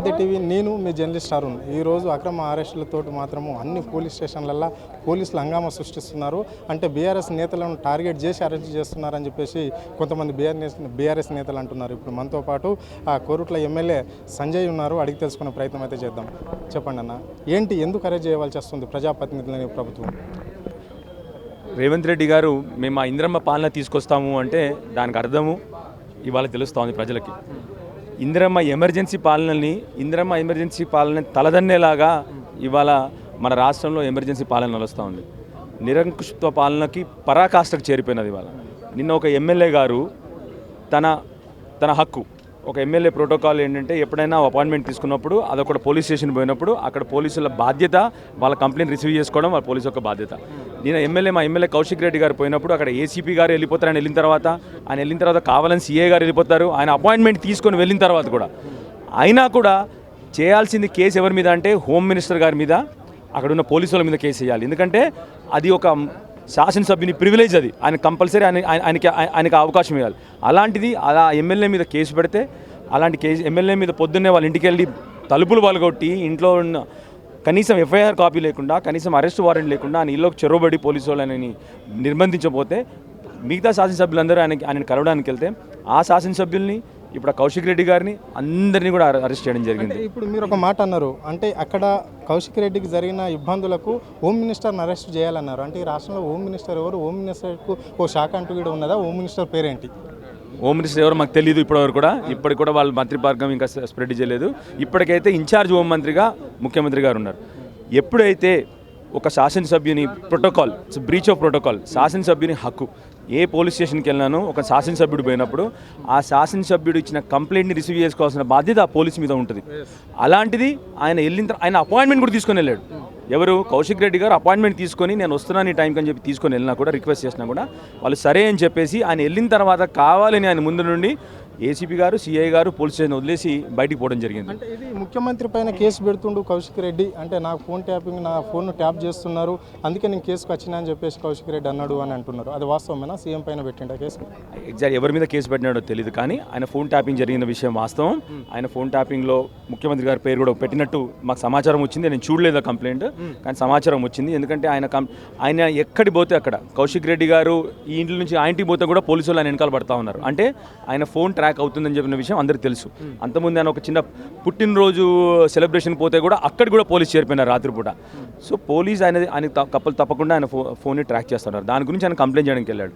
ఆద్య TV నేను మీ journalist Arun. ఈరోజు అక్రమ అరెస్టులతో మాత్రము అన్ని పోలీస్ స్టేషన్లలో పోలీసులు హంగామా సృష్టిస్తున్నారు. అంటే బీఆర్ఎస్ నేతలను టార్గెట్ చేసి అరెస్ట్ చేస్తున్నారని చెప్పేసి కొంతమంది బీఆర్ఎస్ నేతలు అంటున్నారు. ఇప్పుడు మనతో పాటు ఆ కోరుట్ల ఎమ్మెల్యే సంజయ్ ఉన్నారు. అడిగి తెలుసుకునే ప్రయత్నం అయితే చేద్దాం. చెప్పండి అన్న, ఏంటి, ఎందుకు అరెస్ట్ చేయవలసి వస్తుంది ప్రజాప్రతినిధులని ప్రభుత్వం? రేవంత్ రెడ్డి గారు మేము ఆ ఇందిరమ్మ పాలన తీసుకొస్తాము అంటే దానికి అర్థము ఇవాళ తెలుస్తోంది ప్రజలకి. ఇందిరమ్మ ఎమర్జెన్సీ పాలన తలదన్నేలాగా ఇవాళ మన రాష్ట్రంలో ఎమర్జెన్సీ పాలన నడుస్తూ ఉంది. నిరంకుశత్వ పాలనకి పరాకాష్ఠకు చేరిపోయినది ఇవాళ. నిన్న ఒక ఎమ్మెల్యే గారు తన హక్కు, ఒక ఎమ్మెల్యే ప్రోటోకాల్ ఏంటంటే ఎప్పుడైనా అపాయింట్మెంట్ తీసుకున్నప్పుడు అదొక పోలీస్ స్టేషన్ పోయినప్పుడు అక్కడ పోలీసుల బాధ్యత వాళ్ళ కంప్లైంట్ రిసీవ్ చేసుకోవడం వాళ్ళ పోలీసు యొక్క బాధ్యత. నేను మా ఎమ్మెల్యే కౌశిక్ రెడ్డి గారు పోయినప్పుడు అక్కడ ఏసీపీ గారు వెళ్ళిపోతారు. ఆయన వెళ్ళిన తర్వాత కావాలని సీఏ గారు వెళ్ళిపోతారు. ఆయన అపాయింట్మెంట్ తీసుకొని వెళ్ళిన తర్వాత కూడా అయినా కూడా చేయాల్సింది కేసు ఎవరి మీద అంటే హోమ్ మినిస్టర్ గారి మీద, అక్కడ ఉన్న పోలీసుల మీద కేసు చేయాలి. ఎందుకంటే అది ఒక శాసనసభ్యుని ప్రివిలేజ్, అది ఆయన కంపల్సరీ ఆయనకి అవకాశం ఇవ్వాలి. అలాంటిది అలా ఎమ్మెల్యే మీద కేసు పెడితే, అలాంటి కేసు ఎమ్మెల్యే మీద పొద్దున్నే వాళ్ళ ఇంటికి వెళ్ళి తలుపులు పలగొట్టి ఇంట్లో ఉన్న కనీసం ఎఫ్ఐఆర్ కాపీ లేకుండా, కనీసం అరెస్ట్ వారెంట్ లేకుండా ఆయన ఇల్లుకి చొరవబడి పోలీసు వాళ్ళని నిర్బంధించబోతే మిగతా శాసనసభ్యులందరూ ఆయనని కలవడానికి వెళ్తే ఆ శాసనసభ్యుల్ని ఇప్పుడు కౌశిక్ రెడ్డి గారిని అందరినీ కూడా అరెస్ట్ చేయడం జరిగింది. ఇప్పుడు మీరు ఒక మాట అన్నారు, అంటే అక్కడ కౌశిక్ రెడ్డికి జరిగిన ఇబ్బందులకు హోమ్ మినిస్టర్ని అరెస్ట్ చేయాలన్నారు. అంటే ఈ రాష్ట్రంలో హోమ్ మినిస్టర్ ఎవరు? హోమ్ మినిస్టర్కు ఓ శాఖ అంటూ కూడా ఉన్నదా? హోమ్ మినిస్టర్ పేరేంటి? హోమ్ మినిస్టర్ ఎవరు మాకు తెలియదు ఇప్పటివరకు కూడా. ఇప్పటికి కూడా వాళ్ళ మంత్రివర్గం ఇంకా స్ప్రెడ్ చేయలేదు. ఇప్పటికైతే ఇన్ఛార్జ్ హోం మంత్రిగా ముఖ్యమంత్రి గారు ఉన్నారు. ఎప్పుడైతే ఒక శాసనసభ్యుని ప్రోటోకాల్, బ్రీచ్ ఆఫ్ ప్రోటోకాల్, శాసనసభ్యుని హక్కు, ఏ పోలీస్ స్టేషన్కి వెళ్ళినాను ఒక శాసనసభ్యుడు పోయినప్పుడు ఆ శాసనసభ్యుడు ఇచ్చిన కంప్లైంట్ని రిసీవ్ చేసుకోవాల్సిన బాధ్యత ఆ పోలీసు మీద ఉంటుంది. అలాంటిది ఆయన అపాయింట్మెంట్ కూడా తీసుకొని వెళ్ళాడు. ఎవరు? కౌశిక్ రెడ్డి గారు అపాయింట్మెంట్ తీసుకొని నేను వస్తున్నాను ఈ టైంకి అని చెప్పి తీసుకొని వెళ్ళినా కూడా, రిక్వెస్ట్ చేసినా కూడా వాళ్ళు సరే అని చెప్పేసి ఆయన వెళ్ళిన తర్వాత కావాలని ఆయన ముందు నుండి ఏసీపీ గారు, సిఐ గారు పోలీస్ స్టేషన్ వదిలేసి బయటికి పోవడం జరిగింది. అంటే ఇది ముఖ్యమంత్రి పైన కేసు పెడుతుండు కౌశిక్ రెడ్డి. అంటే నాకు నా ఫోన్ను ట్యాప్ చేస్తున్నారు, అందుకే నేను కేసుకు వచ్చినా అని చెప్పేసి కౌశిక్ రెడ్డి అన్నాడు అని అంటున్నారు. అది వాస్తవమేనా? సీఎం పైన పెట్టిండ కేసు? ఎగ్జాక్ట్ ఎవరి మీద కేసు పెట్టినాడో తెలియదు, కానీ ఆయన ఫోన్ ట్యాపింగ్ జరిగిన విషయం వాస్తవం. ఆయన ఫోన్ ట్యాపింగ్లో ముఖ్యమంత్రి గారి పేరు కూడా పెట్టినట్టు మాకు సమాచారం వచ్చింది. నేను చూడలేదు కంప్లైంట్, కానీ సమాచారం వచ్చింది. ఎందుకంటే ఆయన ఎక్కడికి పోతే అక్కడ కౌశిక్ రెడ్డి గారు ఈ ఇంటి నుంచి ఆ ఇంటికి పోతే కూడా పోలీసులు ఆయన వెనకాల పడతా ఉన్నారు. అంటే ఆయన ఫోన్ ట్రాక్ అవుతుందని చెప్పిన విషయం అందరికీ తెలుసు. అంతకుముందు ఆయన ఒక చిన్న పుట్టినరోజు సెలబ్రేషన్ పోతే కూడా అక్కడ కూడా పోలీసు చేరిపోయినారు రాత్రిపూట. సో పోలీస్ ఆయన తప్పకుండా ఆయన ఫోన్ని ట్రాక్ చేస్తున్నారు. దాని గురించి ఆయన కంప్లైంట్ చేయడానికి వెళ్ళాడు.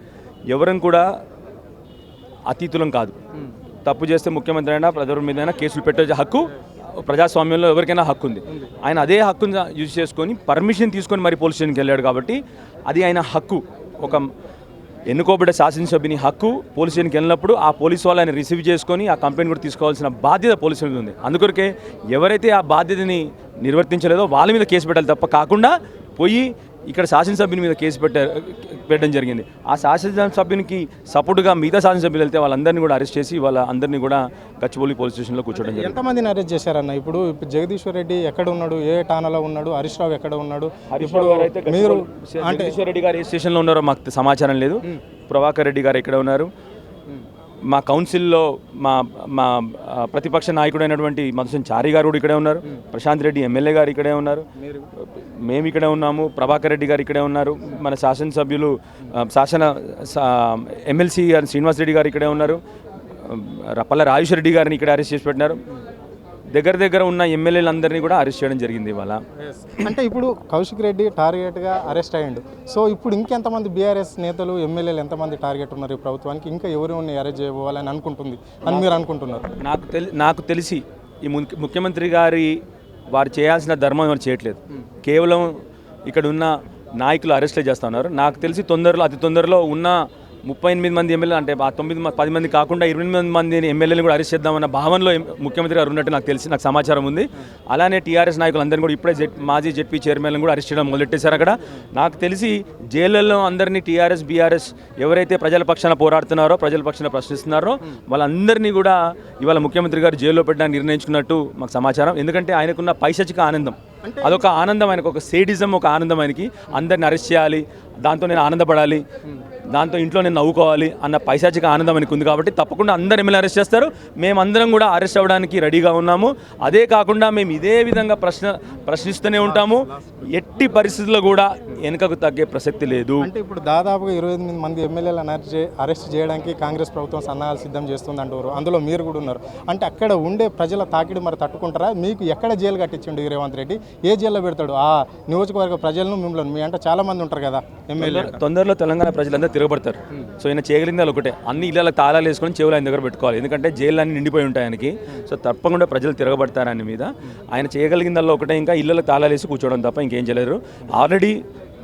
ఎవరిని కూడా అతీతులం కాదు. తప్పు చేస్తే ముఖ్యమంత్రి అయినా ప్రజల మీద కేసులు పెట్టే హక్కు ప్రజాస్వామ్యంలో ఎవరికైనా హక్కు ఉంది. ఆయన అదే హక్కుని యూజ్ చేసుకొని పర్మిషన్ తీసుకొని మరి పోలీస్ స్టేషన్కి వెళ్ళాడు. కాబట్టి అది ఆయన హక్కు. ఒక ఎన్నుకోబడ్డ శాసనసభ్యుని హక్కు పోలీస్ స్టేషన్కి వెళ్ళినప్పుడు ఆ పోలీసు వాళ్ళు ఆయన రిసీవ్ చేసుకొని ఆ కంప్లైంట్ కూడా తీసుకోవాల్సిన బాధ్యత పోలీసు మీద ఉంది. అందుకొరకే ఎవరైతే ఆ బాధ్యతని నిర్వర్తించలేదో వాళ్ళ మీద కేసు పెట్టాలి తప్ప కాకుండా పోయి ఇక్కడ శాసనసభ్యుని మీద కేసు పెట్టడం జరిగింది. ఆ శాసనసభ్యునికి సపోర్టుగా మిగతా శాసనసభ్యులు వెళ్తే వాళ్ళందరినీ కూడా అరెస్ట్ చేసి వాళ్ళందరినీ కూడా గచ్చిబౌలి పోలీస్ స్టేషన్లో కూర్చోవడం జరిగింది. ఎంతమందిని అరెస్ట్ చేశారన్న? ఇప్పుడు జగదీశ్వర్ రెడ్డి ఎక్కడ ఉన్నాడు? ఏ ఠానాలో ఉన్నాడు? హరీష్ రావు ఎక్కడ ఉన్నాడు? మీరు జగదీశ్వర్ రెడ్డి గారు ఏ స్టేషన్లో ఉన్నారో మాకు సమాచారం లేదు. ప్రభాకర్ రెడ్డి గారు ఎక్కడ ఉన్నారు? మా కౌన్సిల్లో మా ప్రతిపక్ష నాయకుడైనటువంటి మధుసూదన్ చారి గారు కూడా ఇక్కడే ఉన్నారు. ప్రశాంత్ రెడ్డి ఎమ్మెల్యే గారు ఇక్కడే ఉన్నారు. మేము ఇక్కడే ఉన్నాము. ప్రభాకర్ రెడ్డి గారు ఇక్కడే ఉన్నారు. మన శాసనసభ్యులు ఎమ్మెల్సీ గారు శ్రీనివాస్ రెడ్డి గారు ఇక్కడే ఉన్నారు. రప్పల రాజేశ్వర రెడ్డి గారిని ఇక్కడ అరెస్ట్ చేసి పెట్టినారు. దగ్గర ఉన్న ఎమ్మెల్యేలందరినీ కూడా అరెస్ట్ చేయడం జరిగింది ఇవాళ. అంటే ఇప్పుడు కౌశిక్ రెడ్డి టార్గెట్గా అరెస్ట్ అయ్యిండు. సో ఇప్పుడు ఇంకెంతమంది బీఆర్ఎస్ నేతలు, ఎమ్మెల్యేలు ఎంతమంది టార్గెట్ ఉన్నారు ఈ ప్రభుత్వానికి? ఇంకా ఎవరిని అరెస్ట్ చేయబోవాలని అనుకుంటుంది అని మీరు అనుకుంటున్నారు? నాకు తెలిసి ఈ ముఖ్యమంత్రి గారి వారు చేయాల్సిన ధర్మం ఎవరు చేయట్లేదు. కేవలం ఇక్కడ ఉన్న నాయకులు అరెస్ట్లే చేస్తూ ఉన్నారు. నాకు తెలిసి అతి తొందరలో ఉన్న 38 మంది ఎమ్మెల్యేలు, అంటే 10 మంది కాకుండా 28 మంది ఎమ్మెల్యేలు కూడా అరెస్ట్ చేద్దామన్న భావనలో ముఖ్యమంత్రి గారు ఉన్నట్టు నాకు సమాచారం ఉంది. అలానే టీఆర్ఎస్ నాయకులందరినీ కూడా ఇప్పుడే మాజీ జెడ్పీ చైర్మన్లను కూడా అరెస్ట్ చేయడం మొదలెట్టేశారు. అక్కడ నాకు తెలిసి జైళ్లలో అందరినీ టీఆర్ఎస్, బీఆర్ఎస్ ఎవరైతే ప్రజల పక్షాన పోరాడుతున్నారో, ప్రజల పక్షాన ప్రశ్నిస్తున్నారో వాళ్ళందరినీ కూడా ఇవాళ ముఖ్యమంత్రి గారు జైల్లో పెట్టడానికి నిర్ణయించుకున్నట్టు మాకు సమాచారం. ఎందుకంటే ఆయనకున్న పైశాచిక ఆనందం, అదొక ఆనందం, ఆయనకు ఒక సేడిజం, ఒక ఆనందం ఆయనకి. అందరిని అరెస్ట్ చేయాలి, దాంతో నేను ఆనందపడాలి, దాంతో ఇంట్లో నేను నవ్వుకోవాలి అన్న పైశాచిక ఆనందం మనకు ఉంది కాబట్టి తప్పకుండా అందరు ఎమ్మెల్యే అరెస్ట్ చేస్తారు. మేమందరం కూడా అరెస్ట్ అవ్వడానికి రెడీగా ఉన్నాము. అదే కాకుండా మేము ఇదే విధంగా ప్రశ్నిస్తూనే ఉంటాము. ఎట్టి పరిస్థితుల్లో కూడా వెనుకకు తగ్గే ప్రసక్తి లేదు. అంటే ఇప్పుడు దాదాపుగా 28 మంది ఎమ్మెల్యేలను అరెస్ట్ చేయడానికి కాంగ్రెస్ ప్రభుత్వం సన్నాహాలు సిద్ధం చేస్తుంది అంటారు. అందులో మీరు కూడా ఉన్నారు. అంటే అక్కడ ఉండే ప్రజల తాకిడి మరి తట్టుకుంటారా? మీకు ఎక్కడ జైలు కట్టించిండు ఈ రేవంత్ రెడ్డి? ఏ జైల్లో పెడతాడు ఆ నియోజకవర్గ ప్రజలను మిమ్మల్ని? మీ అంటే చాలా మంది ఉంటారు కదా ఎమ్మెల్యే. తొందరలో తెలంగాణ ప్రజలందరూ తిరగబడతారు. సో ఈయన చేయగలిగింది ఒకటే, అన్ని ఇళ్ళకి తాళాలు వేసుకొని చెవులు ఆయన దగ్గర పెట్టుకోవాలి. ఎందుకంటే జైలు అన్ని నిండిపోయి ఉంటాయి ఆయనకి. సో తప్పకుండా ప్రజలు తిరగబడతారు ఆయన మీద. ఆయన చేయగలిగిందల్లో ఒకటే, ఇంకా ఇళ్ళకి తాళాలు వేసి కూర్చోవడం తప్ప ఇంకేం చేయలేరు. ఆల్రెడీ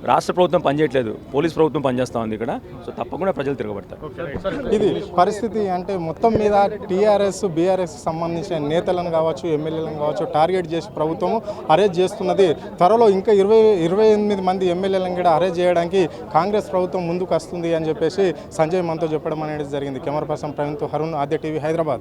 రాష్ట్ర ప్రభుత్వం పనిచేయట్లేదు, పోలీస్ ప్రభుత్వం పనిచేస్తూ ఉంది ఇక్కడ. సో తప్పకుండా ప్రజలు తిరగబడతారు. ఇది పరిస్థితి. అంటే మొత్తం మీద టీఆర్ఎస్ బీఆర్ఎస్ సంబంధించిన నేతలను కావచ్చు, ఎమ్మెల్యేలను కావచ్చు టార్గెట్ చేసి ప్రభుత్వం అరెస్ట్ చేస్తున్నది. త్వరలో ఇంకా 28 మంది ఎమ్మెల్యేలను కూడా అరెస్ట్ చేయడానికి కాంగ్రెస్ ప్రభుత్వం ముందుకు వస్తుంది అని చెప్పేసి సంజయ్ మనతో చెప్పడం అనేది జరిగింది. కెమెరా పర్సన్ ప్రవీణ్తో హరుణ్, ఆద్య టీవీ, హైదరాబాద్.